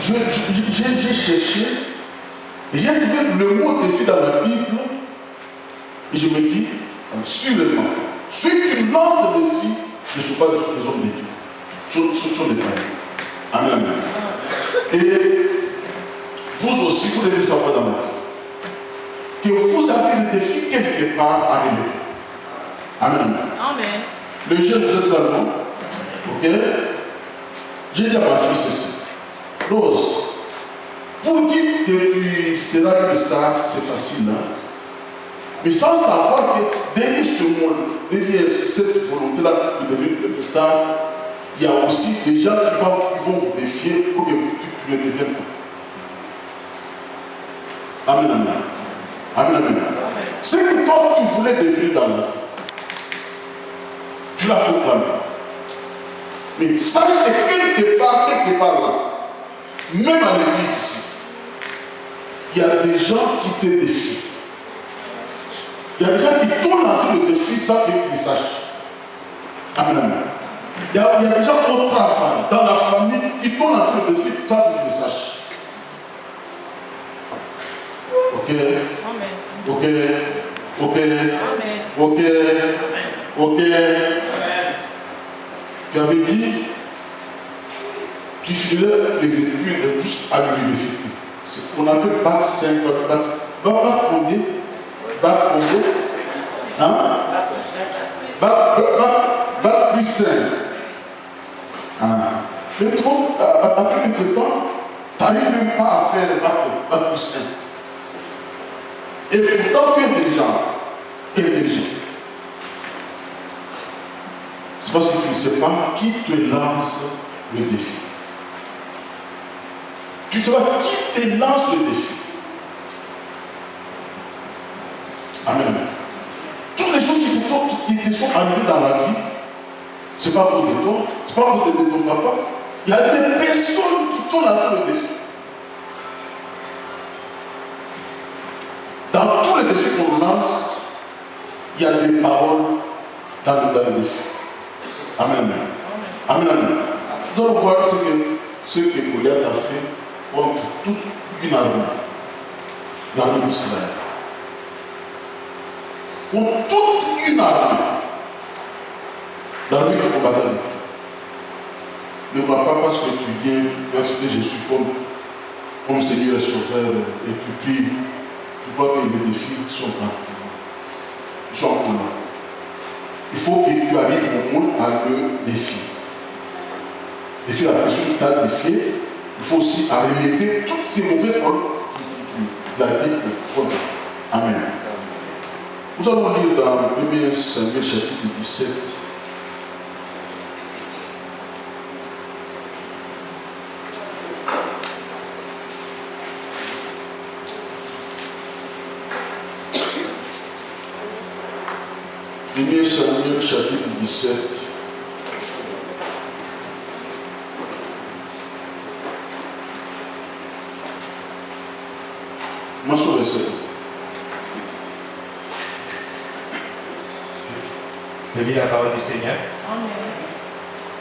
j'ai cherché, et j'ai trouvé le mot défi dans la Bible, et je me dis, sûrement, ceux qui lancent le défi ne sont pas des hommes de Dieu, sont des païens. Amen, amen. Et vous aussi, vous devez savoir dans la vie que vous avez le défi quelque part à relever. Amen, amen. Amen. Le jeune, vous êtes là, non? Ok? J'ai dit à ma fille ceci. Rose, pour dire que tu seras une star, c'est facile, hein? Mais sans savoir que derrière ce monde, derrière cette volonté-là de devenir une star, il y a aussi des gens qui vont vous défier pour que tu ne deviennes pas. Amen, amen. Amen, amen. C'est que toi, tu voulais devenir dans la vie. Tu l'as proclamé. Mais sache que quelque part là, même à l'église ici, il y a des gens qui te défient. Il y a des gens qui t'ont lancé le défi sans que tu le saches. Amen, amen. Il y a des gens au travail, dans la famille, qui t'ont lancé le défi sans que tu le saches. Ok? Amen. Ok? Ok? Amen. Ok? Ok? Tu avais dit, tu finirais les études juste à l'université. C'est ce qu'on appelle bac 5, bac combien? Bac combien? Hein? Bac plus 5. Ah. Mais trop, après quelques temps, tu n'arrives même pas à faire bac plus 1. Et pourtant, tu es intelligent. C'est parce que tu ne sais pas qui te lance le défi. Tu ne sais pas qui te lance le défi. Amen. Toutes les choses qui te sont arrivées dans la vie, ce n'est pas pour de toi, ce n'est pas pour de ton papa. Il y a des personnes qui t'ont lancé le défi. Dans tous les défis qu'on lance, il y a des paroles dans le défi. Amen, amen. Amen, amen. Nous allons voir ce que Goliath a fait contre toute une armée. L'armée d'Israël. Contre toute une armée. L'armée qui combattait avec toi. Ne crois pas parce que tu viens, tu acceptes Jésus comme Seigneur et Sauveur et tu pries. Tu crois que les défis sont partis. Ils sont encore là. Il faut que tu arrives au monde à le défier. Défier la personne qui t'a défié. Il faut aussi à relever toutes ces mauvaises paroles qu'il a dites. Amen. Nous allons lire dans 1 Samuel chapitre 17. Samuel chapitre 17. Mention verset. Je lis la parole du Seigneur. Amen.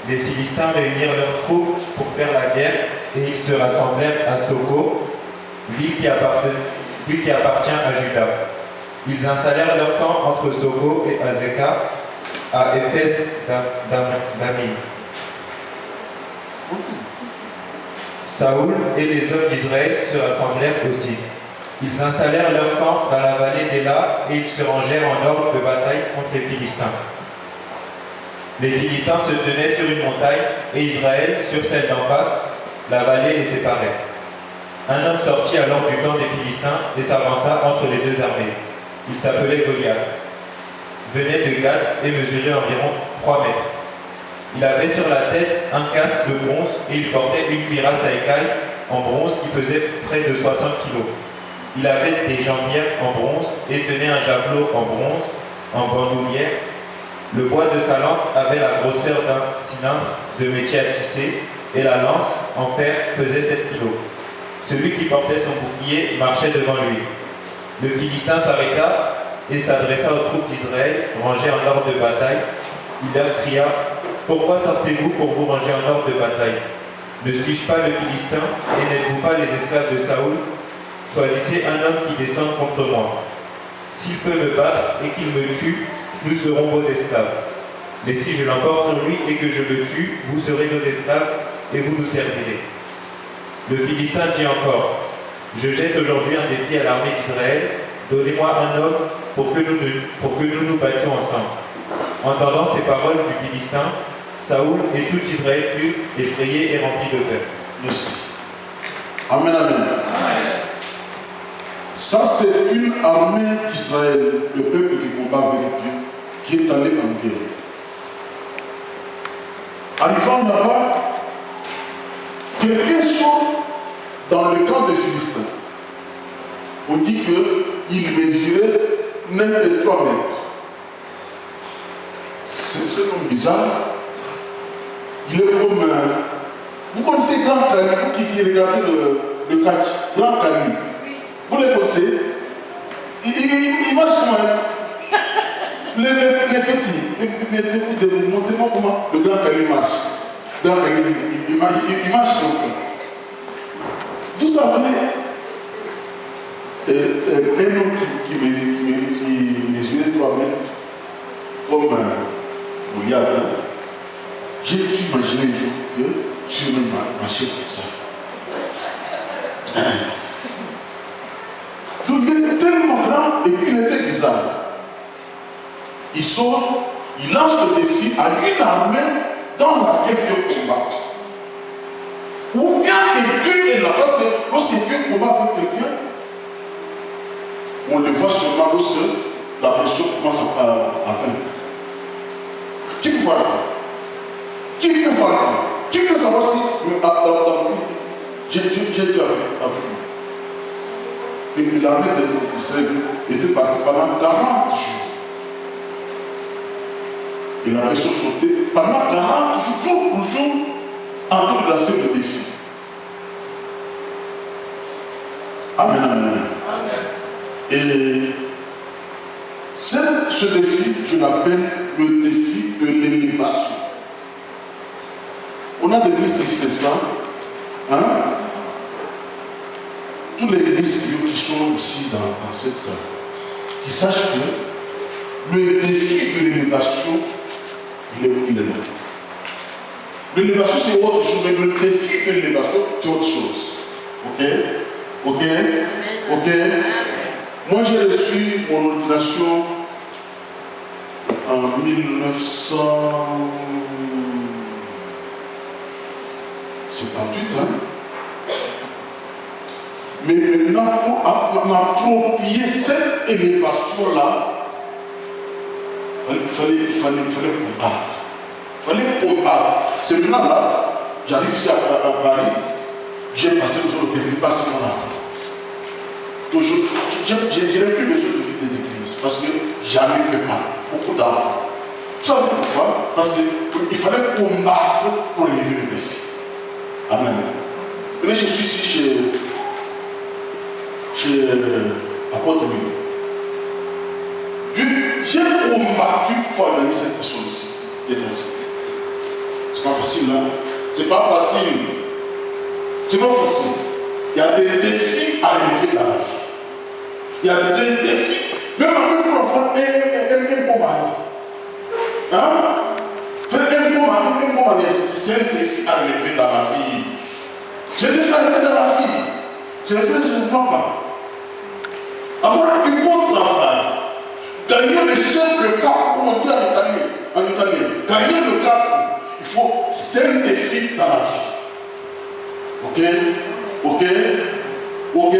Les Philistins réunirent leurs troupes pour faire la guerre et ils se rassemblèrent à Soko, ville qui appartient à Juda. Ils installèrent leur camp entre Soko et Azekah, à Éphès d'Amim. Saoul et les hommes d'Israël se rassemblèrent aussi. Ils installèrent leur camp dans la vallée d'Éla et ils se rangèrent en ordre de bataille contre les Philistins. Les Philistins se tenaient sur une montagne et Israël sur celle d'en face. La vallée les séparait. Un homme sortit alors du camp des Philistins et s'avança entre les deux armées. Il s'appelait Goliath. Venait de Gad et mesurait environ 3 mètres. Il avait sur la tête un casque de bronze et il portait une cuirasse à écailles en bronze qui pesait près de 60 kilos. Il avait des jambières en bronze et tenait un javelot en bronze, en bandoulière. Le bois de sa lance avait la grosseur d'un cylindre de métier à tisser et la lance en fer pesait 7 kilos. Celui qui portait son bouclier marchait devant lui. Le Philistin s'arrêta et s'adressa aux troupes d'Israël, rangées en ordre de bataille. Il leur cria « Pourquoi sortez-vous pour vous ranger en ordre de bataille ?» Ne suis-je pas le Philistin et n'êtes-vous pas les esclaves de Saoul? Choisissez un homme qui descende contre moi. S'il peut me battre et qu'il me tue, nous serons vos esclaves. Mais si je l'emporte sur lui et que je le tue, vous serez nos esclaves et vous nous servirez. Le Philistin dit encore, je jette aujourd'hui un défi à l'armée d'Israël, donnez-moi un homme pour que nous nous battions ensemble. Entendant ces paroles du Philistin, Saoul et tout Israël furent effrayés et remplis de peur. Merci. Amen, amen. Amen. Ça, c'est une armée d'Israël, le peuple qui combat avec Dieu, qui est allé en guerre. Arrivant là-bas, quelqu'un saute dans le camp des Philistins. On dit qu'il mesurait même de 3 mètres. C'est comme bizarre. Il est comme... vous connaissez Grand Cali, vous qui regardez le catch, Grand Cali. Vous les connaissez? Il marche comment? Les petits, montrez-moi comment le Grand Cali marche. Grand Cali, il marche comme ça. Vous savez, un homme qui mesurait 3 mètres, comme Goliath, j'ai imaginé un jour que sur le marché comme ça. Donc il est tellement grand et puis il était bizarre. Il sort, il lance le défi à une armée dans laquelle Dieu combat. Ou bien que Dieu est là, parce que lorsque Dieu combat avec quelqu'un, on le voit seulement lorsque la pression commence à faire. Qui peut voir? Qui peut voir? Qui peut savoir si j'ai Dieu avec moi? Et l'armée d'Israël était partie pendant 40 jours. Et la pression sautait pendant 40 jours, jour pour jour, en train de lancer le défi. Amen, amen. Amen. Et ce défi, je l'appelle le défi de l'élévation. On a des listes ici, n'est-ce pas? Hein? Tous les églises qui sont ici dans cette salle, qui sachent que le défi de l'élévation, il est là. L'élévation, c'est autre chose, mais le défi de l'élévation, c'est autre chose. Ok? Ok? Ok? Moi, j'ai reçu mon ordination en 1978, hein? Mais maintenant, pour m'approprier cette élévation-là, il fallait combattre. Il fallait combattre. C'est maintenant là, j'arrive ici à Paris, j'ai passé le jour de Péri, parce qu'on a fait. Donc je n'ai plus besoin de vivre des églises, parce que j'arrive pas. Beaucoup d'enfants. Vous savez pourquoi? Parce qu'il fallait combattre pour élever le défi. Amen. Mais je suis ici chez Apôtre Louis. J'ai combattu pour organiser cette personne ici. C'est pas facile, hein? C'est pas facile. C'est pas facile. Il y a des défis à relever dans la vie. Il y a des défis. Même pour avoir un bon mari. Hein? Faire un bon mari, c'est un défi à relever dans la vie. C'est un défi à relever dans la vie. C'est un défi que je ne vois pas. Avoir un bon travail. Gagner le chef de cap, comme on dit en italien. Gagner le cap, c'est un défi dans la vie. Ok? Ok? Ok?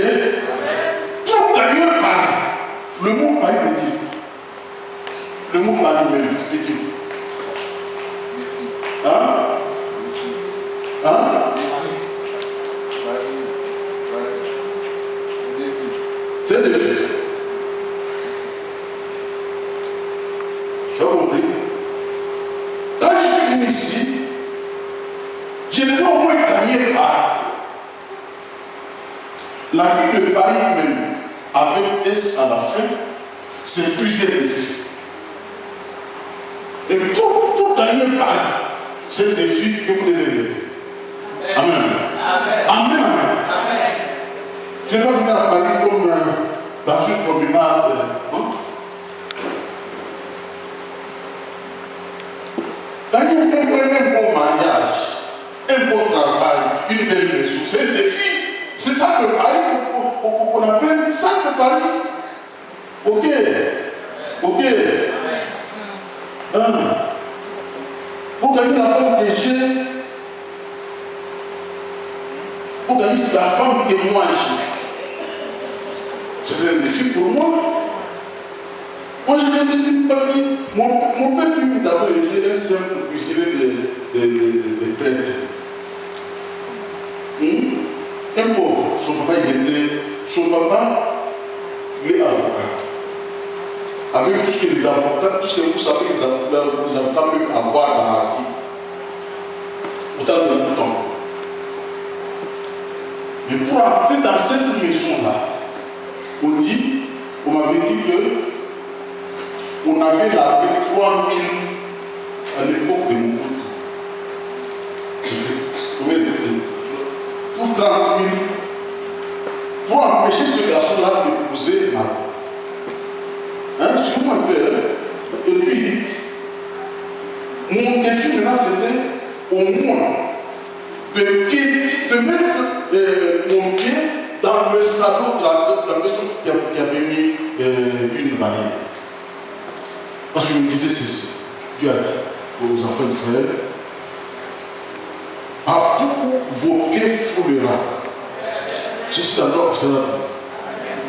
Pour gagner un pari, le mot pari veut dire. Le mot pari veut dire. Hein? Hein? C'est un défi. Tu as compris? Quand je suis venu ici, je devais au moins gagner par la vie de Paris même, avec S à la fin, c'est plusieurs défis. Et pour gagner Paris, c'est le défi que vous devez relever. Amen. Tu ne vas pas venir à Paris comme dans une promenade. Hein? Gagner un bon mariage, un bon travail, une belle maison, c'est un défi. C'est ça le pari qu'on appelle ça le pari. Ok. Ok. Pour gagner la femme que j'ai, pour gagner la femme que moi j'ai. C'est un défi pour moi. Moi, je viens d'une famille. Mon père, lui, d'abord, il était un simple cuisinier de prêtre. Un pauvre. Son papa, il est avocat. Avec tout ce que les avocats, tout ce que vous savez que les avocats peuvent avoir dans la vie. Autant de temps. Mais pour entrer dans cette maison-là, on m'avait dit que on avait largué 3000 à l'époque de mon couple. Combien de temps? Pour 30 000. Pour empêcher ce garçon-là d'épouser ma vie. Hein, suivez-moi un peu. Et puis, mon défi maintenant c'était au moins de mettre mon pied dans le salon de la personne qui avait mis une barrière. Parce que je me disais ceci, Dieu a dit aux enfants d'Israël, à beaucoup vos pieds foulera. Ceci d'abord,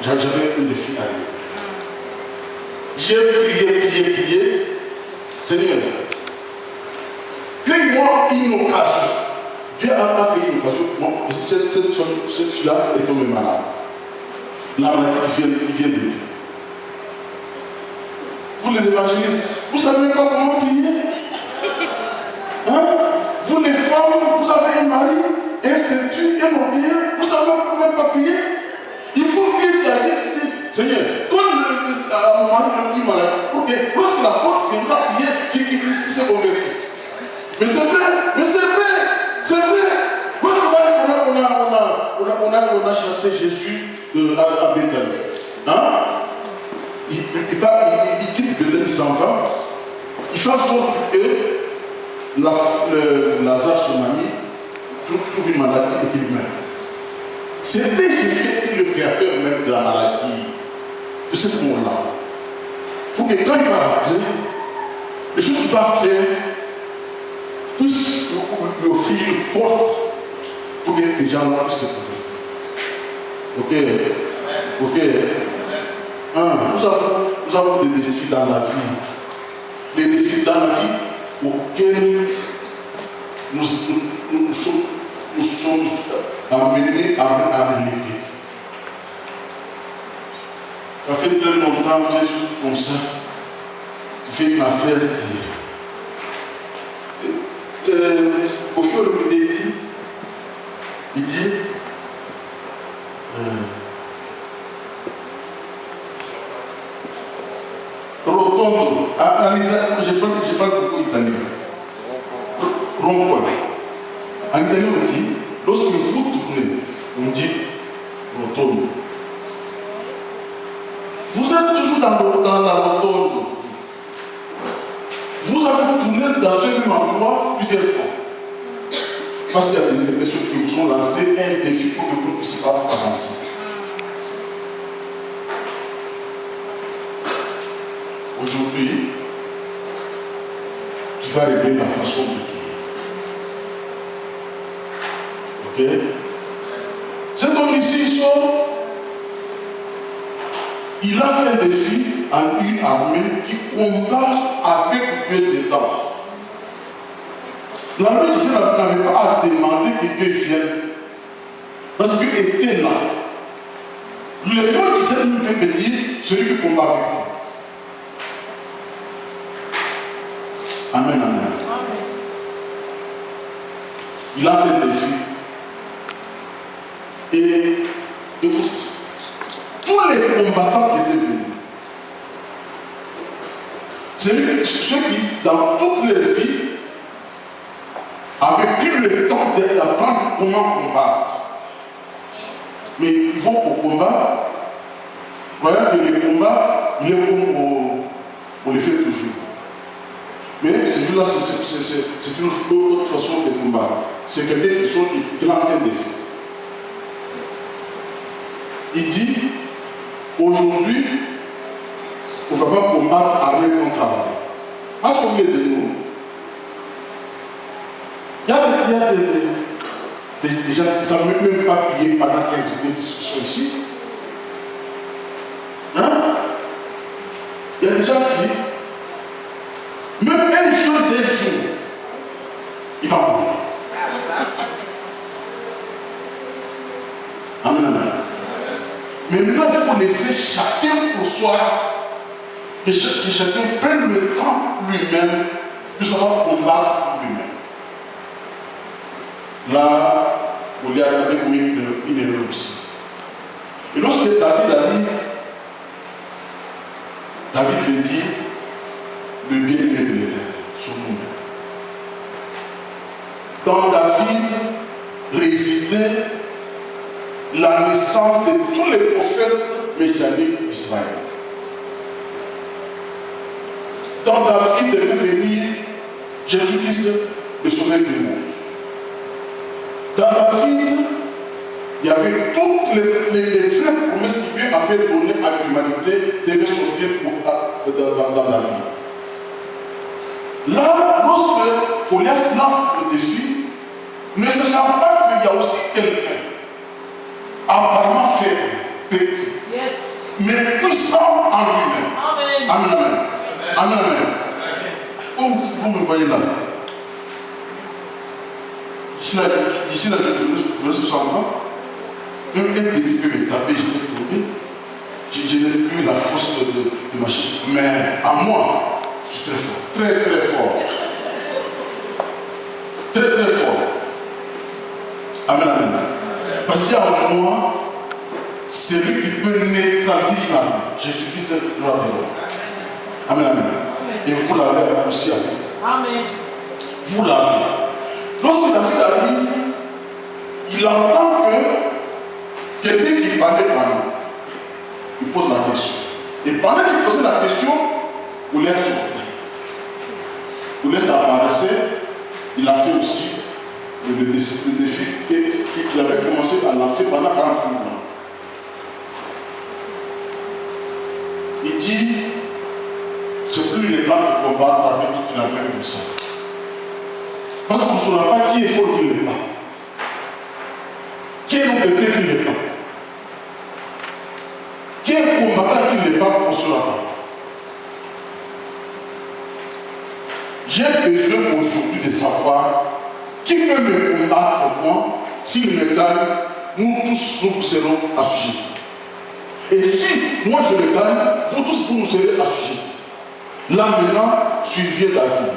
j'avais un défi à lui. J'ai prié. Seigneur, crée-moi une occasion. Dieu a créé une occasion. Bon, cette fille-là est tombée malade. La maladie qui vient de lui. Vous les évangélistes, vous ne savez même pas comment prier. Hein? Vous les femmes, vous avez un mari, un têtu, un orgueilleux, vous ne savez même pas prier. Il faut prier Dieu a dit, Seigneur, donne à mon mari un malade pour que lorsque la porte viendra prier, qu'il se convertisse. Mais c'est vrai. Lorsqu'on a chassé Jésus à Bethanie, hein? Il quitte Bethanie, il s'en va. Il fait en sorte que Lazare, son ami, trouve une maladie et qu'il meurt. C'était Jésus qui est le créateur même de la maladie, de ce monde-là. Pour que quand il va rentrer, les choses qu'il va faire puissent lui offrir une porte pour que les gens puissent se convertir. Ok. Nous avons des défis dans la vie. Des défis dans la vie auxquels nous sommes amenés à relever. Ça fait très longtemps que je suis comme ça. Tu fais une affaire qui. Au fur et à mesure, il dit. Rotondo, en italien, je parle beaucoup italien. Rond-point. En italien, on dit, lorsque vous tournez, on dit rotondo. Vous êtes toujours dans la rotonde. Vous avez tourné dans un même endroit plusieurs fois. Parce qu'il y a des personnes qui vous ont lancé un défi pour que vous ne puissiez pas avancer. Aujourd'hui, tu vas régler la façon de prier. Ok? Cet homme ici, il sort. Il a fait un défi à une armée qui combat avec Dieu dedans. L'armée d'Israël n'avait pas à demander que Dieu vienne. Parce que Dieu était là. Le nom d'Israël nous fait dire celui qui combat avec nous. Amen. Il a fait un défi. Et écoute, tous les combattants qui étaient venus, ceux qui, dans toutes les vies, avaient pris le temps d'apprendre comment combattre. Mais ils faut au combat, voyez que le combat, il est comme on le fait toujours. Mais ce jour-là, c'est une autre façon de combattre. C'est quelque chose qui lance un défi. Il dit, aujourd'hui, on ne va pas combattre armée contre armée. Parce qu'on est de nous. Il y a des gens qui ne savent même pas prier pendant 15 minutes qui sont ici. Hein? Il y a des gens qui, même un jour, il va mourir. Amen, amen. Mais maintenant, il faut laisser chacun pour soi, que chacun prenne le temps lui-même de savoir combattre lui-même. Là, Goliath avait commis une erreur aussi. Et lorsque David arrive, David veut dire le bien-aimé de l'Éternel sur nous-mêmes. Dans David résidait la naissance de tous les prophètes messianiques d'Israël. Dans David devait venir Jésus-Christ, le sauveur du monde. Dans David, il y avait toutes les vraies promesses que Dieu avait données à l'humanité devaient sortir dans David. Là, lorsque Goliath lance le défi, ne sachant pas qu'il y a aussi quelqu'un apparemment faible, petit, mais puissant en lui-même. Amen. Amen. Amen. Amen. Comme vous me voyez là. Ici, je laisse 60 ans. Même un petit peu me taper, je l'ai tombé. Je n'ai plus la force de marcher. Mais à moi, je suis très fort. Très, très fort. Très, très fort. Amen, amen. Parce qu'il y a en moi, c'est lui qui peut neutraliser une armée. Jésus-Christ est le roi des rois. Amen, amen. Et vous l'avez aussi avec vous. Amen. Vous l'avez. Lorsque David arrive, il entend que quelqu'un qui parlait par lui, il pose la question. Et pendant qu'il posait la question, Goliath sortait. Goliath apparaissait, il lançait aussi le défi qu'il avait commencé à lancer pendant 40 jours. Il dit, c'est plus le temps de combattre avec toute une armée comme ça. Parce qu'on ne saura pas qui est fort ou qui ne l'est pas. Qui est l'homme de Dieu qui ne l'est pas. Qui est combattant qui ne l'est pas, on ne saura pas. J'ai besoin aujourd'hui de savoir qui peut me combattre moi. S'il me gagne, nous tous, nous vous serons assujettis. Et si moi je le gagne, vous tous, vous nous serez assujettis. Là maintenant, suivez David.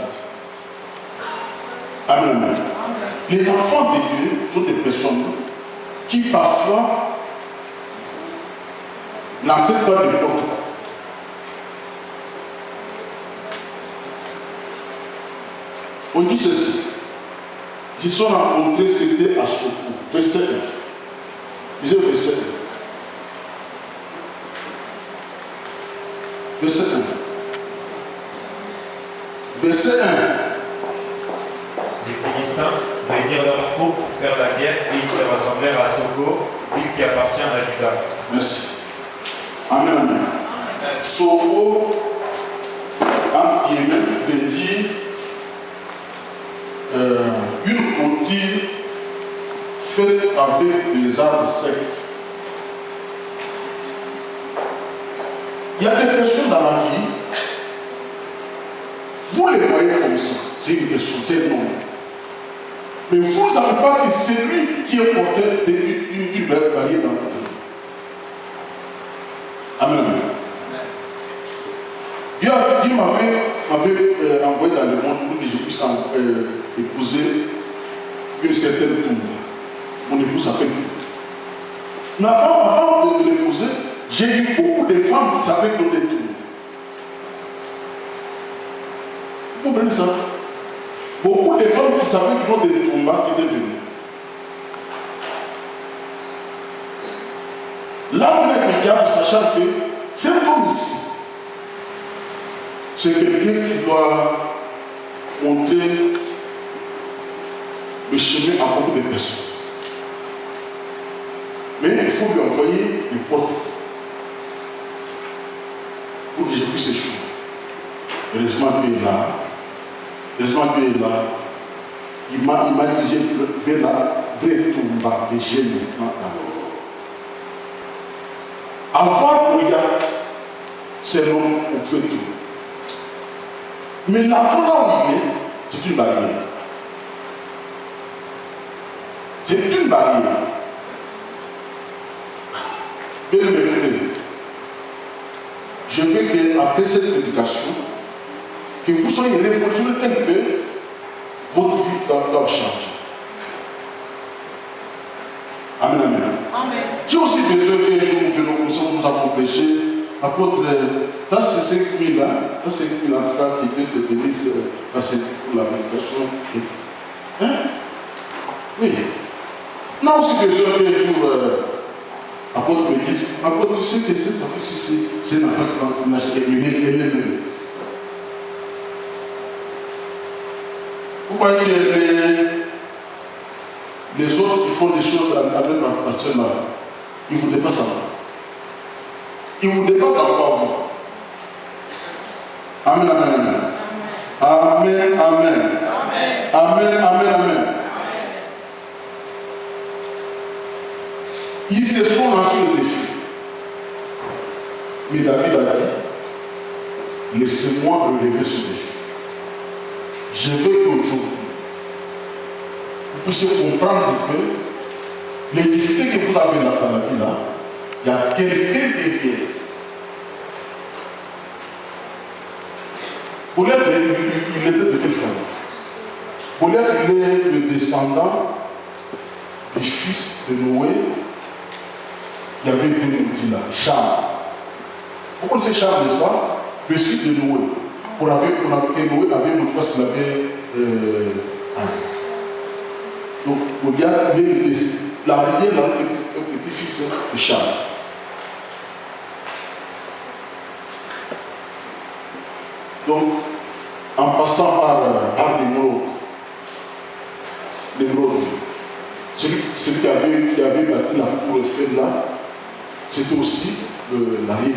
Amen. Amen. Les enfants de Dieu sont des personnes qui parfois n'acceptent pas de porte. On dit ceci. Ils sont rencontrés, c'était à Soko. Verset 1. Lisez le verset 1. Verset 1. Verset 1. Les Philistins réunirent leurs troupes pour faire la guerre et ils se rassemblèrent à Soko, ville qui appartient à Juda. Merci. Amen, amen. Soko, entre guillemets, veut dire une clôture faite avec des arbres secs. Il y a des personnes dans la vie, vous les voyez comme ça, c'est une personne, c'est un homme. Mais vous ne savez pas que c'est lui qui est porteur d'une belle barrière dans votre vie. Amen, amen. Dieu m'avait envoyé dans le monde pour que je puisse épouser une certaine tombe. Mon épouse s'appelle. Mais avant de l'épouser, j'ai eu beaucoup de femmes qui s'appellent dans des tombes. Vous comprenez ça? Beaucoup de femmes qui savaient dans des tombes qui étaient venues. sachant que cet homme ici, c'est quelqu'un qui doit montrer le chemin à beaucoup de personnes. Mais il faut lui envoyer une porte pour que je puisse échouer. Heureusement qu'il est là. Heureusement qu'il est là. Il m'a dirigé vers la vraie tombe que j'ai maintenant à l'heure. Avoir Goliath, c'est l'homme qu'on fait tout. Mais l'endroit où il est, c'est une barrière. C'est une barrière. Bien aimé, je veux qu'après cette prédication, que vous soyez révolutionné tel que votre vie doit changer. Amen, amen. Amen. J'ai aussi besoin qu'un jour nous venons comme ça, nous avons prêché. Apôtre, ça c'est 5 000 là, ça c'est 5 000 en tout cas qui viennent de bénir pour la prédication. Hein? Oui. On a aussi besoin qu'un jour, apôtre me dise, apôtre, tu sais que c'est un enfant qu'on a aimé. Vous voyez que les autres qui font des choses avec le pasteur là, ils vous dépassent encore. Ils vous dépassent encore vous. Amen, amen, amen. Amen, amen. Amen, amen, amen. Ils se sont lancés le défi. Mais David a dit, laissez-moi relever ce défi. Je veux qu'aujourd'hui, vous puissiez comprendre que les difficultés que vous avez dans la vie là, il y a quelqu'un derrière. Goliath, il était de quelle famille? Goliath, il est le descendant du fils de Noé. Il y avait deux noms là, Cham. Vous connaissez Cham, n'est-ce pas? Le fils de Noé. Noé avait montré parce qu'il avait donc Goliath, l'arrière d'un petit-fils de Cham. Donc, en passant par l'émeraude, celui qui avait bâti la cour Eiffel là, c'était aussi l'arrière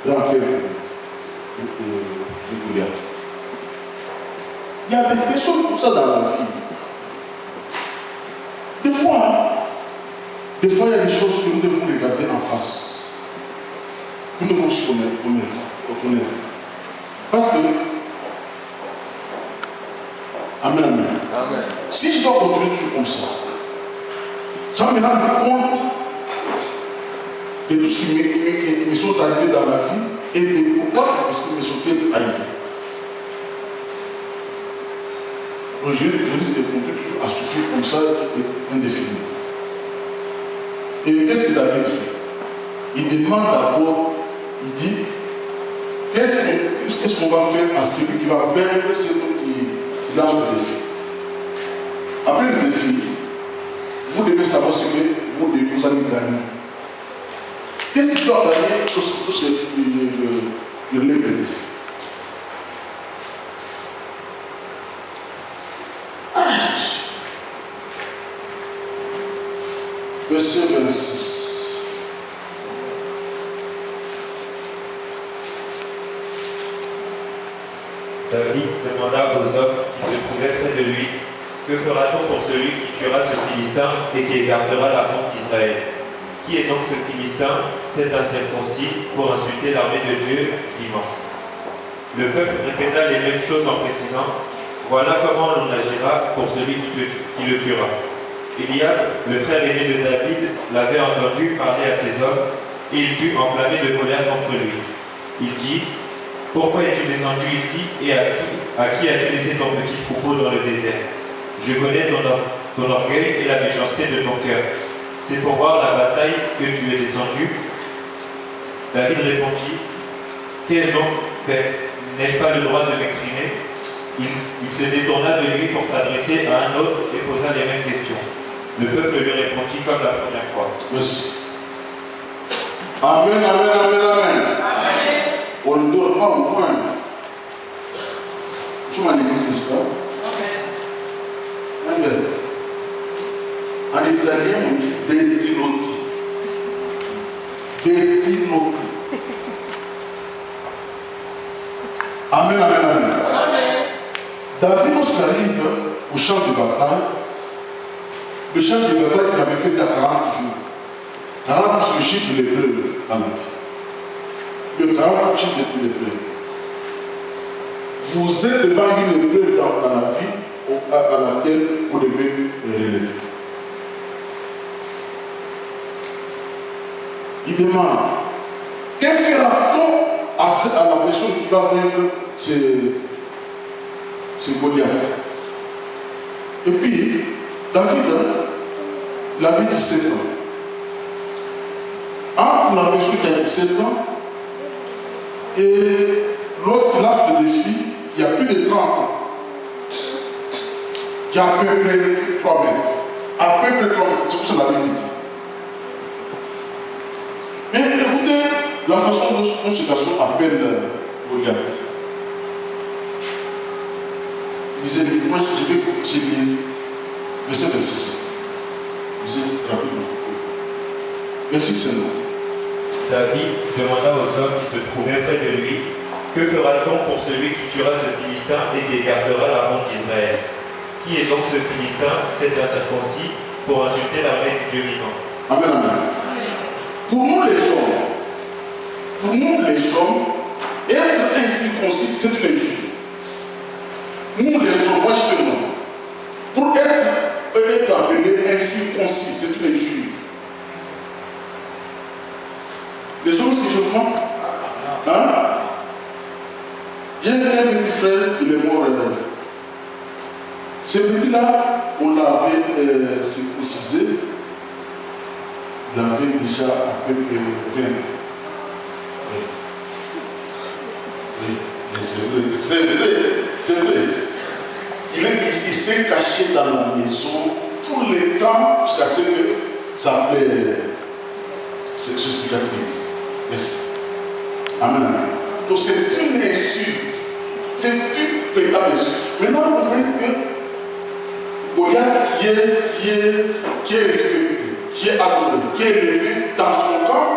grand-père de Goliath. Il y a des personnes comme ça dans la vie. Des fois, il y a des choses que nous devons regarder en face. Nous devons se reconnaître. Parce que, amen, amen. Amen. Si je dois continuer toujours comme ça me rend compte de tout ce qui me sont arrivés dans la vie et de pourquoi est-ce qu'ils me sont arrivés. Donc je risque de continuer toujours à souffrir comme ça indéfiniment. Et qu'est-ce que David fait? Il demande d'abord, il dit, qu'est-ce qu'on va faire à celui qui va vaincre celui qui lance le défi? Après le défi, vous devez savoir ce que vous allez gagner. Qu'est-ce qui doit gagner? Je relève le défi. Verset 26. David demanda aux hommes qui se trouvaient près de lui, que fera-t-on pour celui qui tuera ce Philistin et qui écartera la honte d'Israël? Qui est donc ce Philistin, cet incirconcis, pour insulter l'armée de Dieu dimanche? Le peuple répéta les mêmes choses en précisant, voilà comment l'on agira pour celui qui le tuera. Eliab, le frère aîné de David, l'avait entendu parler à ses hommes, et il fut enflammé de colère contre lui. Il dit, pourquoi es-tu descendu ici et à qui as-tu laissé ton petit troupeau dans le désert? Je connais ton orgueil et la méchanceté de ton cœur. C'est pour voir la bataille que tu es descendu. David répondit, qu'ai-je donc fait? N'ai-je pas le droit de m'exprimer? Il se détourna de lui pour s'adresser à un autre et posa les mêmes questions. Le peuple lui répondit comme la première fois. Merci. Amen, amen, amen, amen. On ne dort pas au moins. Nous sommes à l'église, n'est-ce pas? Amen. En italien, on dit Bettinotti. Bettinotti. Amen, amen, amen. David, lorsqu'il arrive au champ de bataille, le champ de bataille qu'il avait fait il y a 40 jours. 40 jours, c'est le chiffre de l'épreuve dans la vie. Le 40 chiffre de l'épreuve. Vous êtes devant une épreuve dans la vie à laquelle vous devez relever. Il demande, que fera-t-on à la personne qui va vaincre ce Goliath? Et puis, David, il avait 17 ans. Entre la personne qui a 17 ans et l'autre qui lance le défi, qui a plus de 30 ans, qui a à peu près 3 mètres. À peu près 3 mètres, c'est pour ça que la Bible dit. Mais écoutez la façon dont ce garçon appelle Goliath. Il disait, moi je vais vous dire, verset 26. Il disait rapidement. Merci Seigneur. David demanda aux hommes qui se trouvaient près de lui, que fera-t-on pour celui qui tuera ce Philistin et qui écartera la honte d'Israël? Qui est donc ce Philistin, cet incirconcis, pour insulter l'armée du Dieu vivant? Amen, amen. Pour nous les hommes, être incirconcis, c'est une injure. Nous les hommes, moi je suis un homme. Pour être appelé incirconcis, c'est une injure. Les hommes, c'est chauffement. Hein? J'ai un petit frère, il est mort. Ce petit-là, on l'avait circoncisé. Il avait déjà à peu près 20 ans. Oui, c'est vrai. Il s'est caché dans la maison tout le temps jusqu'à ce que ça se cicatrise. Merci. Amen, amen. Donc c'est une insulte. C'est une véritable insulte. Maintenant, on comprend que Goliath qui est respecté, qui est adoré, qui est élevé dans son camp,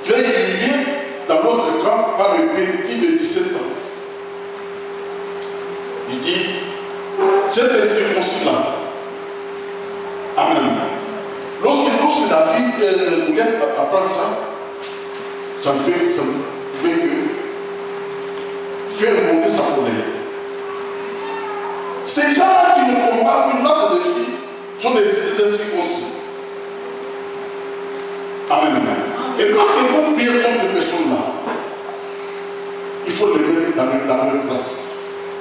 il est humilié dans l'autre camp par le petit de 17 ans. Il dit, cet incirconcis-là, amen. Lorsque David, Goliath apprend ça ne fait que faire monter sa colère. Ces gens-là qui nous combattent, qui nous lancent des défis, sont des incirconcis. Amen, amen. Et lorsqu'il faut prier contre ces personnes-là, il faut les mettre dans leur place.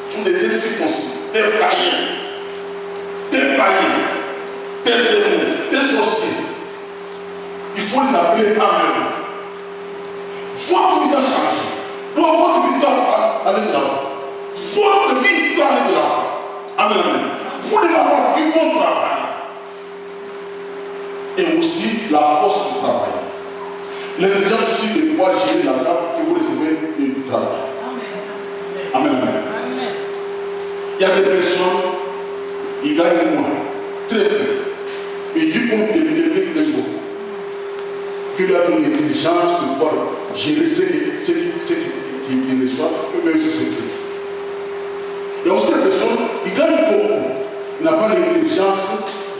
Ce sont des incirconcis, des païens, des démons, des sorciers. Il faut les appeler par leur nom. Votre vie doit changer. Votre vie doit aller de l'avant. Votre vie doit aller de l'avant. Amen, amen. Vous devez avoir du bon travail. Et aussi la force du travail. L'intelligence aussi de pouvoir gérer l'argent que vous recevez du travail. Amen, amen. Il y a des personnes, ils gagnent moins, très peu. Mais ils vivent comme des jours. Dieu lui a donné l'intelligence de pouvoir gérer ce qu'il reçoit, même si c'est tout. Il y a aussi des personnes, ils gagnent beaucoup. Ils n'ont pas l'intelligence.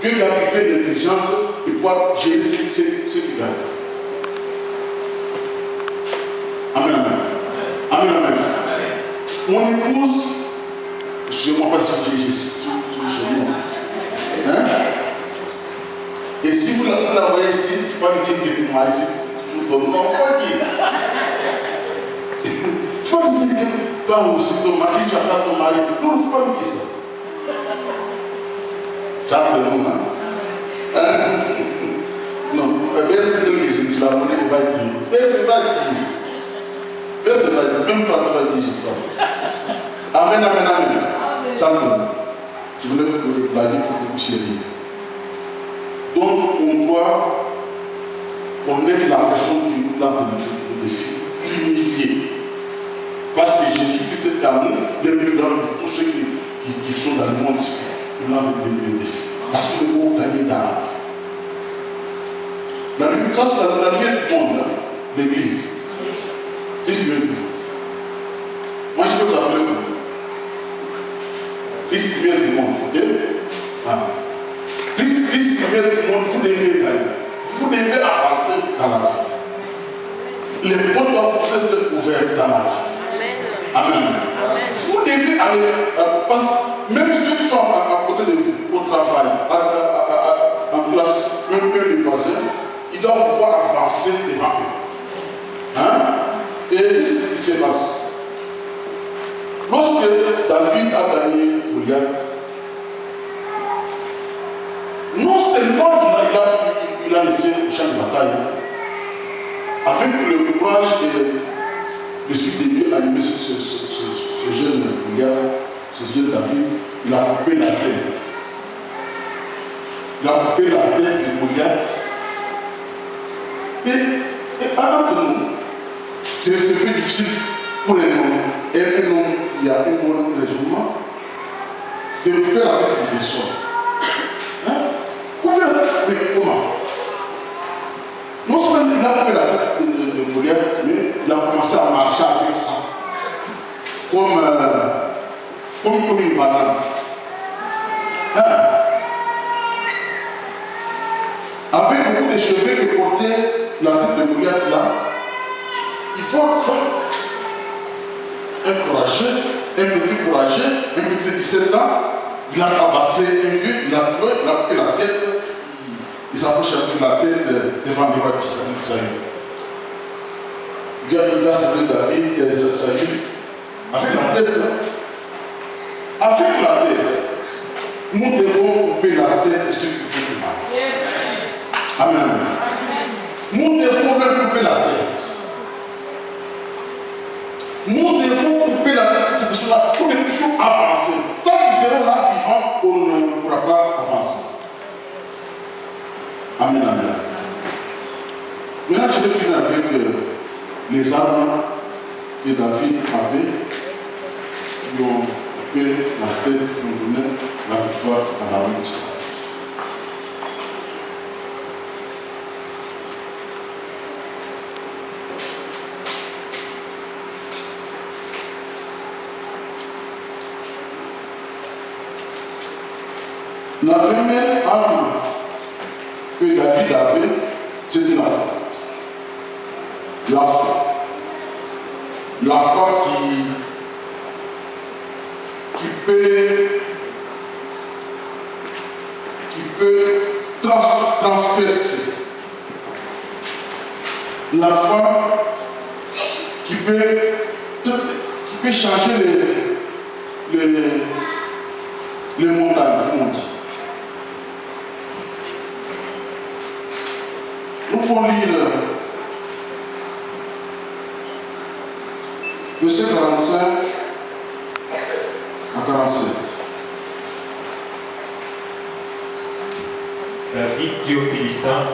Dieu lui a privé l'intelligence de pouvoir gérer ce qu'il gagne. Amen, amen. Amen, amen. Mon épouse, excusez-moi pas si j'ai son nom. Hein? Et si vous la voyez ici, il ne faut pas lui dire que tu m'as ici. Non, il faut pas dire. Il faut lui dire que toi aussi, ton mari, tu vas faire ton mari. Non, il ne faut pas lui dire ça. Ça, c'est le nom, hein? Non, je la connais, il va dire. Il va dire. Même toi, tu vas dire, je crois. Amen, amen, amen. Ça, je voulais la dire pour que vous puissiez lire. Donc, on doit connaître la personne dans le défi, humilié. Parce que Jésus-Christ est amour, le plus grand de tous ceux qui sont dans le monde, qui l'ont le défi. Parce qu'il faut gagner dans la vie. Ça, c'est la vie du monde, hein, l'église. Qu'est-ce que tu veux dire? Moi, je peux vous appeler comment? Christ vient du monde, ok? Ah. Christ vient du monde, vous devez gagner. Vous devez avancer dans la vie. Les portes doivent être ouvertes dans la vie. Amen. Amen. Vous devez aller, parce que même ceux qui sont à côté de vous, au travail, en classe, même les voisins, ils doivent pouvoir avancer devant eux. Hein? Et qu'est-ce qui se passe? Lorsque David a gagné Goliath, non seulement il a laissé le champ de bataille, avec le courage et l'esprit de Dieu a animé ce jeune Goliath, ce jeune David, il a coupé la tête. Il a coupé la tête de Goliath. Et entre nous, c'est plus difficile pour un homme, et un homme qui a un bon raisonnement, de couper la tête des sorts. Hein? Couper la tête de comment? Non seulement il a coupé la tête de Goliath, mais il a commencé à marcher avec ça. Comme une banane. Hein? Avec beaucoup de cheveux que portait la tête de Goliath là, il porte ça. Un courageux, un petit courageux, un petit de 17 ans, il a tabassé un vieux, il a tué, il a coupé la tête, il s'approche avec la tête devant les rois d'Israël. Il a servi David, il a servi avec la tête là. Avec la tête, nous devons couper la tête de ceux qui font du mal. Yes. Amen. Nous devons leur couper la tête. Nous devons couper la tête de ces personnes-là pour qu'ils puissent avancer. Tant qu'ils seront là vivants, on ne pourra pas avancer. Amen, amen. Maintenant, je vais finir avec les armes que David avait qui ont coupé la tête, qui ont donné la victoire à l'armée d'Israël. La première arme que David avait, c'était la foi. La foi. La foi qui peut transpercer. La foi qui peut changer les montagnes, comme on dit. Nous pouvons lire verset 45 à 47. David dit aux Philistins,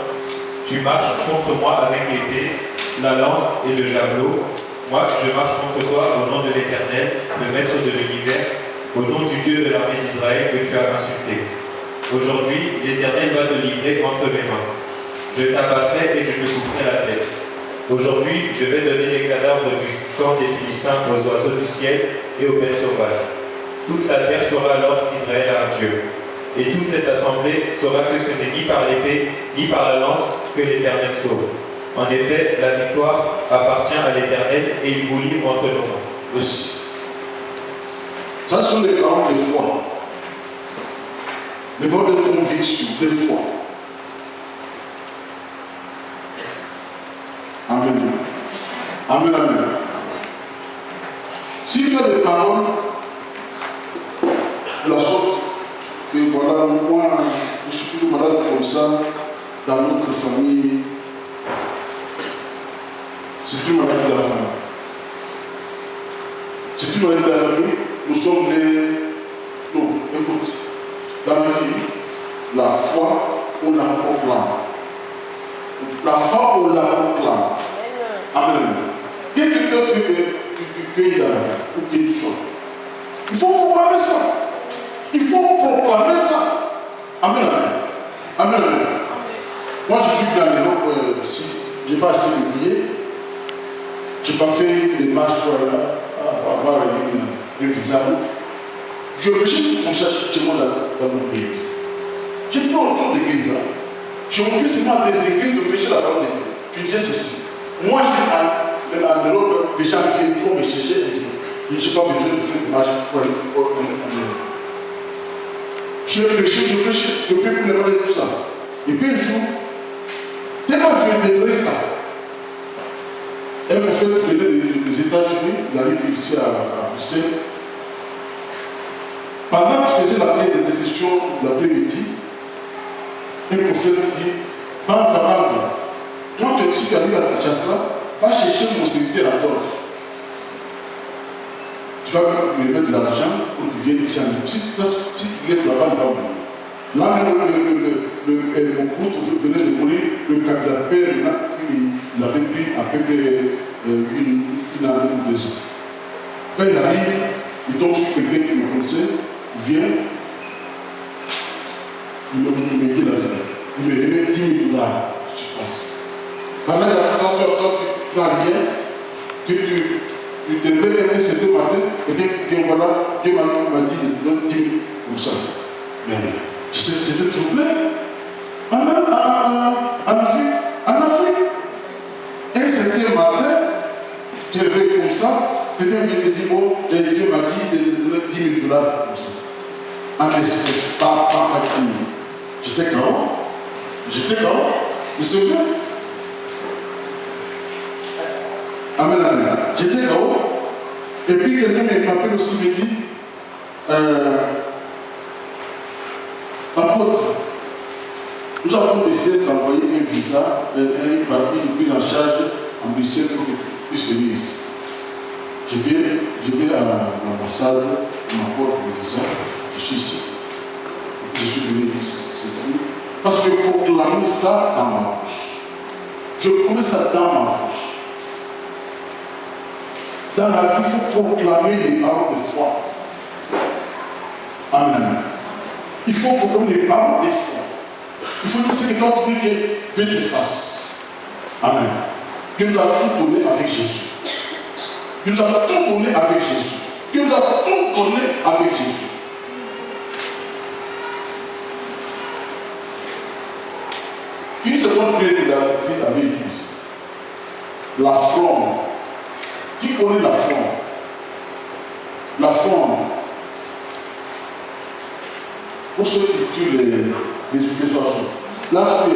tu marches contre moi avec l'épée, la lance et le javelot. Moi, je marche contre toi au nom de l'Éternel, le Maître de l'univers, au nom du Dieu de l'armée d'Israël que tu as insulté. Aujourd'hui, l'Éternel va te livrer entre mes mains. Je t'abattrai et je te couperai la tête. Aujourd'hui, je vais donner les cadavres du camp des Philistins aux oiseaux du ciel et aux bêtes sauvages. Toute la terre saura alors qu'Israël a un Dieu. Et toute cette assemblée saura que ce n'est ni par l'épée, ni par la lance que l'Éternel sauve. En effet, la victoire appartient à l'Éternel et il vous livre entre nos mains. Merci. Ça sont les paroles de foi. Les paroles de conviction, de foi. Amen. Amen, amen. Si tu as des paroles, la sorte, que voilà, moi, je suis plus malade comme ça, dans notre famille, c'est une maladie de la famille. C'est une maladie de la famille, nous sommes nés. Non, écoute, dans la vie, la foi, on la proclame. La foi, on la proclame. faut proclamer ça. Il faut proclamer ça. Amen, amen. Amen, amen. Moi, je suis venu à l'Europe, si je n'ai pas acheté le billet, je n'ai pas fait des marches pour avoir un visa. Je prêchais mon châtiment dans mon pays. J'ai pris autour d'église. Je montrais seulement des églises de prêcher la parole de Dieu. Je disais ceci. Moi, j'ai en Europe, les gens viennent pour me chercher et je n'ai pas besoin de faire des marches pour aller en Europe. Je prêchais, je peux plus me demander tout ça. Et puis un jour, tellement je développé ça, elle me fait venir des États-Unis, il arrive ici à Bruxelles. Pendant que je faisais la prière de décision de l'après-midi, un prophète me dit, Banza, Banza, quand tu es ici, tu arrives à Kinshasa, va chercher mon serviteur Adolphe. Tu vas lui mettre de l'argent pour qu'il vienne ici en Égypte. Si tu laisses là-bas, il va mourir. Là, mon couple venait de mourir, le père, il avait pris à peu près une année ou 2 ans. Quand il arrive, il tombe sur quelqu'un qui me connaissait, il vient, il me dit la vie. Il me remet 10 000 $, je passe. Pendant que tu n'as rien, tu te lèves un certain matin, et bien voilà, Dieu m'a dit de te donner 10 000 comme ça. Mais j'étais troublé. En Afrique, un certain matin, tu te réveilles comme ça, quelqu'un vient te dire, bon, Dieu m'a dit de te donner 10 000 $ comme ça. En espèce, pas à crier. J'étais quand? Je sais bien. Amen, amen. J'étais là-haut. Et puis quelqu'un m'appelle aussi, me dit, apôtre, nous avons décidé d'envoyer un visa, une prise en charge en Bruxelles pour que tu puisses venir ici. Je vais à l'ambassade, on m'apporte le visa, je suis ici. Je suis venu ici, c'est fini. Parce que je proclame ça dans ma bouche. Je promets ça dans ma bouche. Dans la vie, il faut proclamer les paroles de foi. Amen. Il faut proclamer les paroles de foi. Il faut dire ce que toi tu veux que Dieu te fasse. Amen. Dieu nous a tout donné avec Jésus. Dieu nous a tout donné avec Jésus. Dieu nous a tout donné avec Jésus. Une seconde prière que David avait utilisée. La fronde. Qui connaît la fronde? La fronde. Pour ceux qui tuent les oiseaux. L'aspect.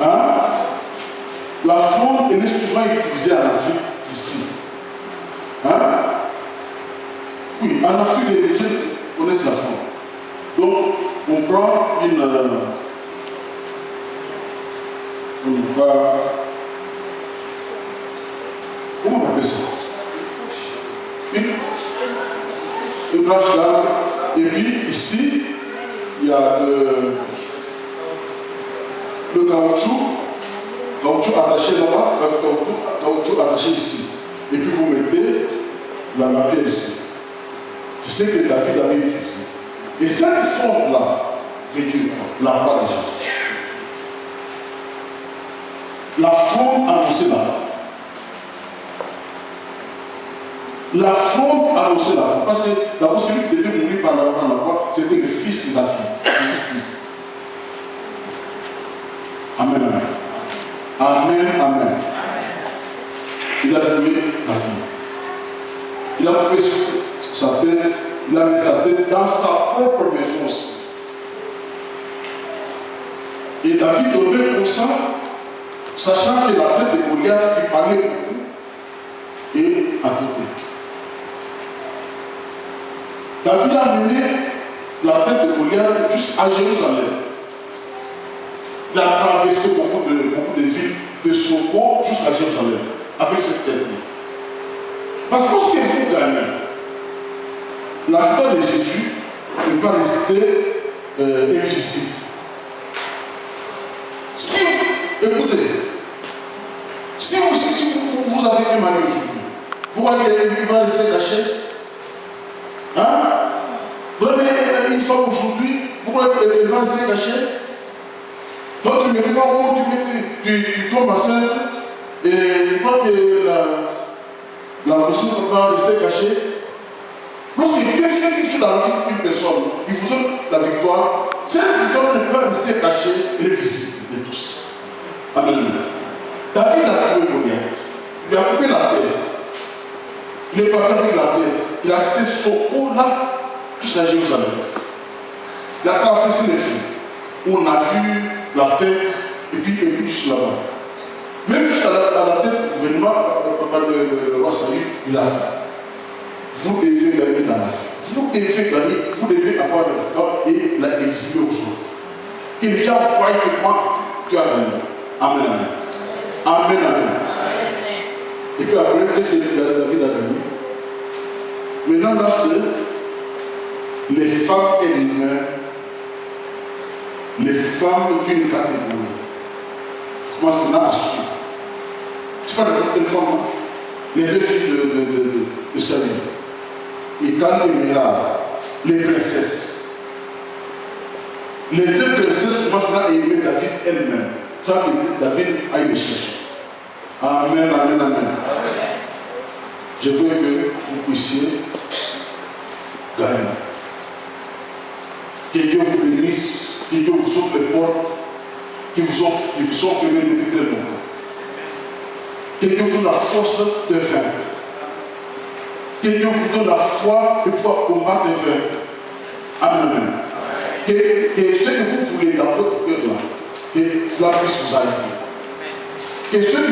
Hein? La fronde, elle est souvent utilisée en Afrique, ici. Hein? Oui, en Afrique, les gens connaissent la fronde. Donc, on prend comment on appelle ça? Une branche d'arbre. Et puis ici, il y a le caoutchouc attaché là-bas, le caoutchouc attaché ici. Et puis vous mettez la pierre ici. Je sais que David avait utilisé. Et cette forme-là, veut dire la croix de Jésus. La forme annoncée là-bas. La forme annoncée là-bas. Parce que d'abord, celui qui devait mourir par la croix, c'était le fils de David. Amen, amen. Amen, amen. Il a tué David. Il a coupé sa tête, il a mis sa tête dans sa propre maison aussi. Et David donnait comme ça, sachant que la tête de Goliath qui parlait beaucoup est à côté. David a mené la tête de Goliath jusqu'à Jérusalem. Il a traversé beaucoup de villes de Soko jusqu'à Jérusalem avec cette tête-là. Parce que lorsqu'il faut gagner, la victoire de Jésus ne peut pas rester invisible. Écoutez, si vous avez un mari aujourd'hui, vous voyez qu'il va rester caché, mariez une femme aujourd'hui, vous croyez qu'elle va rester cachée? Donc tu ne mets pas où tu tombes enceinte et tu crois que la personne va rester cachée. Lorsque Dieu fait quelque chose dans la vie d'une personne, il vous donne la victoire. Cette victoire ne peut pas rester cachée, elle est visible de tous. Amen. David a tué Goliath. Il a coupé la terre. Il est parti avec la terre. Il a quitté Soko là jusqu'à Jérusalem. Il a traversé les filles. On a vu la tête et puis jusque là-bas. Même jusqu'à la tête du gouvernement, par le roi Saül, il a fait. Vous devez gagner dans la vie. Vous devez gagner, vous devez avoir le victoire et l'exhiber aux autres. Et les gens voient que moi, tu as gagné. Amen, amen. Amen, amen. Et puis après, qu'est-ce que David a gagné? Maintenant, là, c'est les femmes elles-mêmes, les femmes d'une catégorie. Comment est-ce qu'on a à suivre? C'est pas n'importe quelle femme. Les deux filles de Saül. Et quand les miracles, les princesses. Les deux princesses commencent à aimer David elle-même. Ça que David aille les chercher. Amen, amen, amen. Je veux que vous puissiez gagner. Que Dieu vous bénisse, que Dieu vous ouvre les portes qui vous sont fermées depuis très longtemps. Que Dieu vous donne la force de vaincre. Que Dieu vous donne la foi de pouvoir combattre et vaincre. Amen, amen. Que ce que vous voulez dans votre cœur là, que cela puisse vous arriver. Que ceux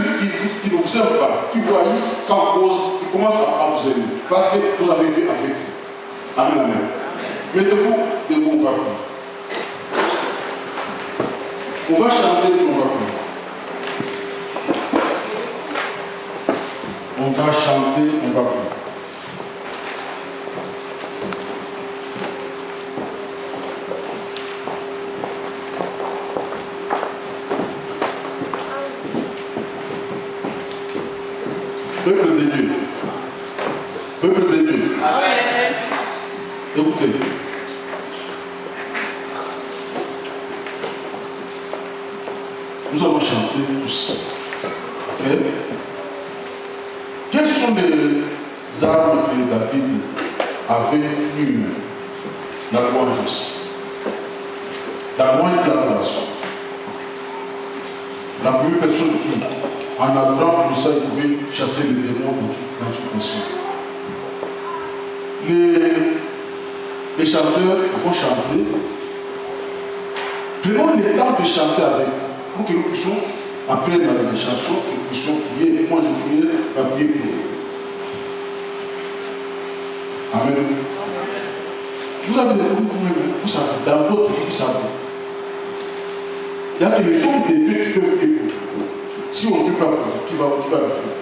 qui ne vous aiment pas, qui vous haïssent sans cause, qui commencent à vous aimer. Parce que vous avez Dieu avec vous. Amen, amen. Mettez-vous debout, on va prier. On va chanter et on va prier. On va chanter, on va prier. Peuple de Dieu. Peuple de Dieu. Amen. Écoutez. Nous allons chanter tous. Ok? Quelles sont les armes que David avait eues? La louange aussi. La louange et l'adoration. La première personne qui, en adorant pour ça, il pouvait chasser les démons dans toute personne. Les chanteurs vont chanter. Prenons le temps de chanter avec, pour que nous puissions, après les chansons, que nous puissions prier. Moi, je finirai par prier pour vous. Amen. Vous avez des vous-même, vous savez, dans votre vie, vous savez. Il y a des gens de Dieu qui peuvent prier pour vous. Si on ne peut pas pour vous, qui va le faire?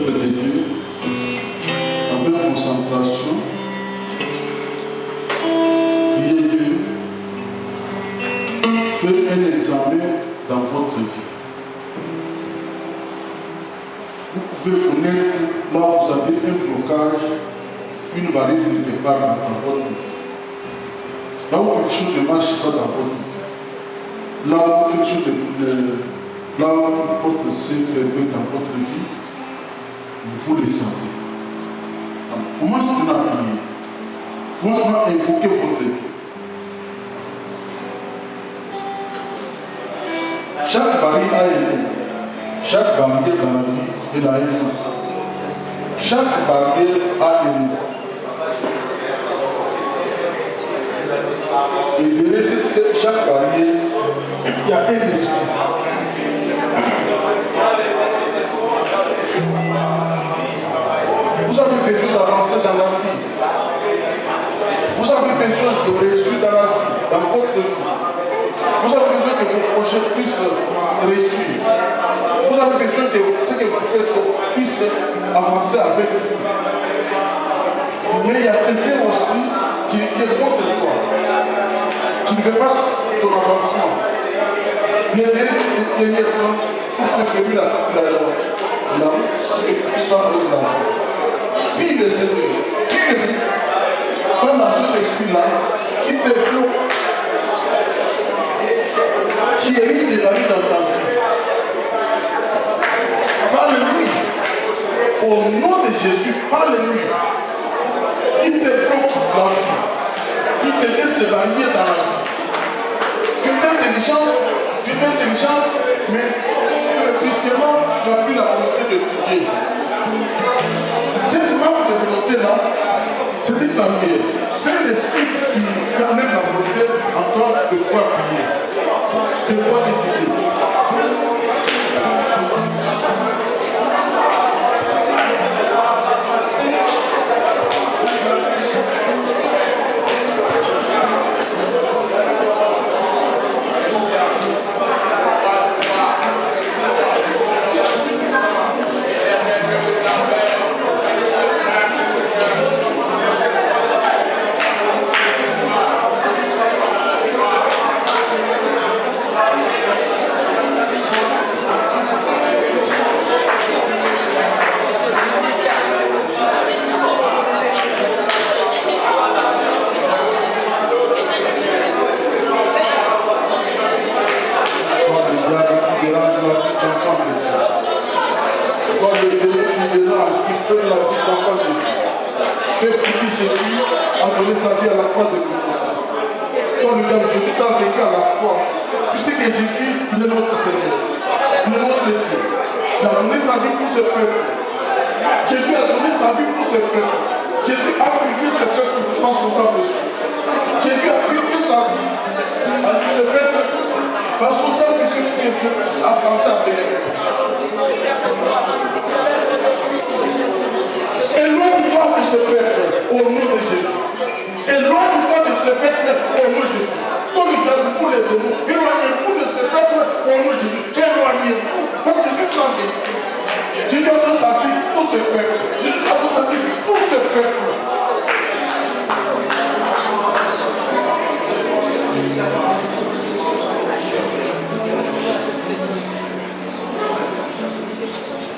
peuple de Dieu, avec concentration, priez Dieu, faites un examen dans votre vie. Vous pouvez connaître là où vous avez un blocage, une barrière quelque part dans votre vie. Là où quelque chose ne marche pas dans votre vie. Là où quelque chose là où votre sein fermé dans votre vie, vous le sentez. Commencez à prier. Commencez à invoquer votre Dieu. Chaque barrière a un nom. Chaque barrière dans la vie, elle a un nom. Chaque barrière a un nom. Et derrière chaque barrière, il y a un esprit. Vous avez besoin d'avancer dans la vie. Vous avez besoin de réussir dans la vie, dans votre vie. Vous avez besoin que vos projets puissent réussir. Vous avez besoin que ce que vous faites puisse avancer avec vous. Mais il y a quelqu'un aussi qui est contre toi, qui ne veut pas ton avancement. Il y a des temps pour te fermer la route et puisse pas aller là. Puis le Seigneur, pendant cet esprit-là, qui te bloque, qui hérite de la vie dans ta vie. Parle-lui. Au nom de Jésus, parle-lui. Il te bloque la vie. Il te laisse des barrières dans la vie. Tu es intelligent, mais fiscalement, tu n'as plus la volonté d'étudier. Cette manque de volonté-là, c'est une barrière. C'est l'esprit qui permet la volonté encore de pouvoir prier, de pouvoir étudier.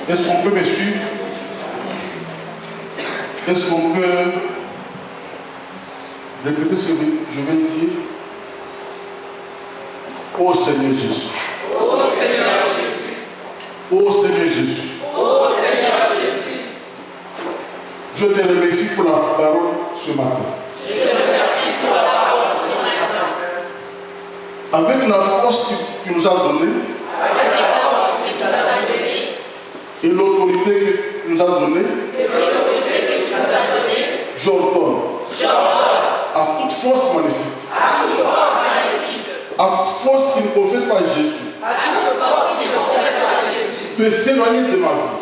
Est-ce qu'on peut me suivre? Est-ce qu'on peut répéter ce que je vais dire? Ô Seigneur Jésus. Ô Seigneur Jésus. Ô Seigneur Jésus. Ô Seigneur Jésus. Je te remercie pour la parole ce matin. Je te remercie pour la parole ce matin. Avec la force que tu nous as donnée. Avec la force que tu nous as donnée. Et l'autorité que tu nous as donnée. J'ordonne à toute force maléfique, à toute force qui ne professe pas Jésus, de s'éloigner de ma vie,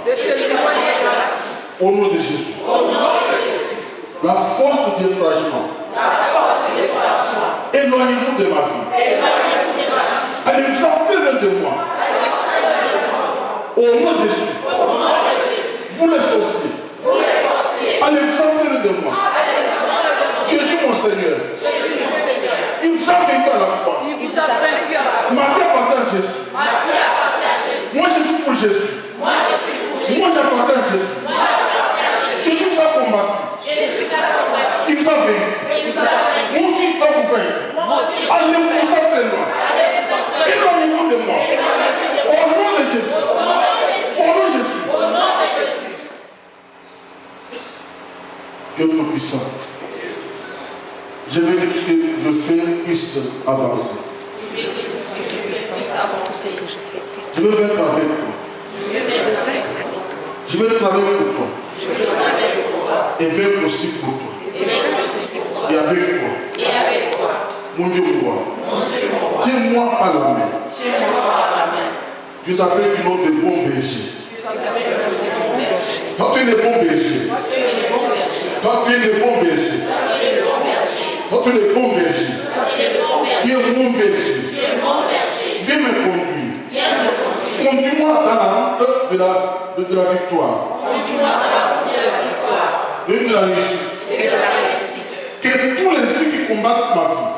au nom de Jésus. La force du découragement, éloignez-vous de ma vie, allez sortir de moi, au nom de Jésus. vous les sorciers, allez-vous de moi. Jésus mon Seigneur, il vous a vaincu à la croix. Ma vie appartient à Jésus. Moi je suis pour Jésus. Moi j'appartiens à Jésus. Jésus vous a combattu. Il vous a vaincu. Moi aussi je dois vous vaincre. Allez-vous très loin. Éloignez-vous de moi. Au nom de Jésus. Au nom de Jésus. Dieu Tout-Puissant, je veux que ce que je fais puisse avancer. Je veux vaincre avec toi. Je veux travailler pour toi. Et vaincre aussi pour toi. Et avec toi. Mon Dieu moi. Tiens-moi par la main. Tu t'appelles du nom de bon berger. Toi tu es le bon berger. Toi tu es le bon berger. Toi tu es le bon berger. Tu es mon berger. Viens me conduire. Conduis-moi dans la route de la victoire. Et de la réussite. Que tous les esprits qui combattent ma vie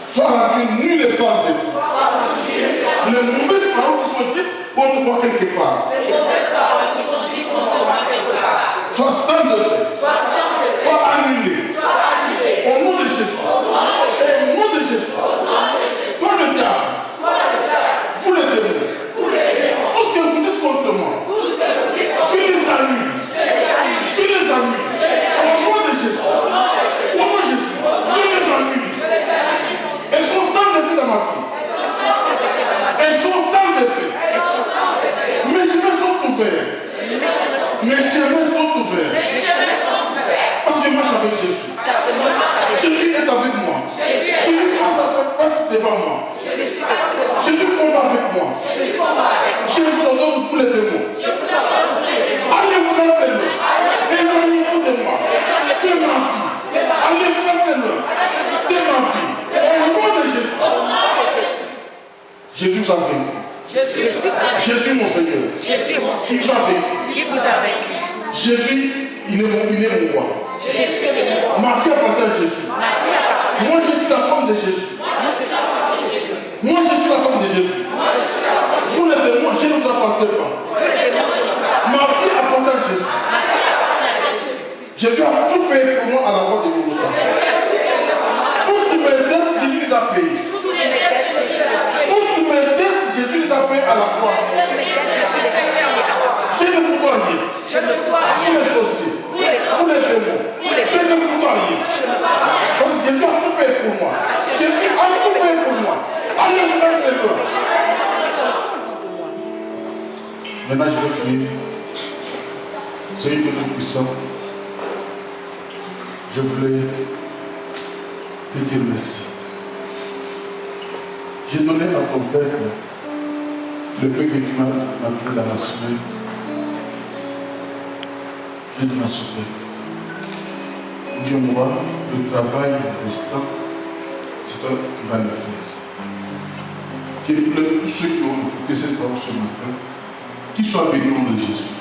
soient rendus nuls et sans effet. Les mauvaises paroles qui sont dites contre moi quelque part soient sans effet. Soient annulées. Au nom de Jésus. Au nom de Jésus. Toi le diable. Vous les démons. Tout ce que vous dites contre moi. Je les annule. Je les annule. Au nom de Jésus. Au nom de Jésus. Je les annule. Elles sont sans effet dans ma vie. Elles sont sans effet. Mes chemins sont ouverts. Mes chemins sont ouverts. Parce que je marche avec Jésus. Jésus est avec moi. Jésus passe devant moi. Jésus combat avec moi. Je vous ordonne vous les démons. Allez-vous en loin. Éloignez-vous de moi. De ma vie. Allez-vous en loin. De ma vie. Au nom de Jésus. Jésus vous a vaincu. Jésus mon Seigneur. Il vous a vaincu. Jésus, il est mon roi. Ma vie appartient à Jésus. Moi je suis la femme de Jésus. Moi je suis la femme de Jésus. Vous les démons, je ne vous appartiens pas. Ma vie appartient à Jésus. Jésus a tout payé pour moi à la croix de Golgotha. Toutes mes dettes, Jésus les a payées. Toutes mes dettes, Jésus les a payées à la croix. Je ne vous dois rien. Vous les sorciers, vous les démons, je ne vous dois rien. Parce que Jésus a tout payé pour moi. Jésus a tout payé pour moi. Allez faire des lois. Maintenant, je vais finir. Seigneur Dieu Tout-Puissant, je voulais te dire merci. J'ai donné à ton Père le peu que tu m'as donné dans la semaine. J'ai donné à son Père. Dieu moi, le travail restant, c'est toi qui vas le faire. Que tous ceux qui ont écouté cette parole ce matin, qu'ils soient bénis au nom de Jésus.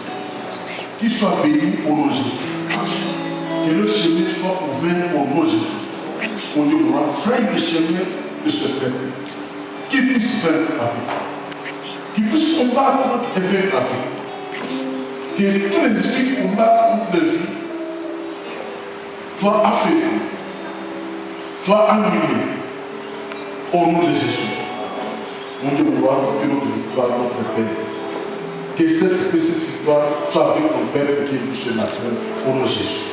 Qu'ils soient bénis au nom de Jésus. Que le chemin soit ouvert au nom de Jésus. Mon Dieu moi, fraye le chemin de ce peuple. Qu'ils puissent vaincre avec toi. Qu'ils puissent combattre et vaincre avec toi. Que tous les esprits qui combattent contre les vies soient affaiblis, soient annulés au nom de Jésus. Mon Dieu, gloire, que notre victoire, notre Père. Que cette victoire soit avec ton Père qui est venu ce matin au nom de Jésus.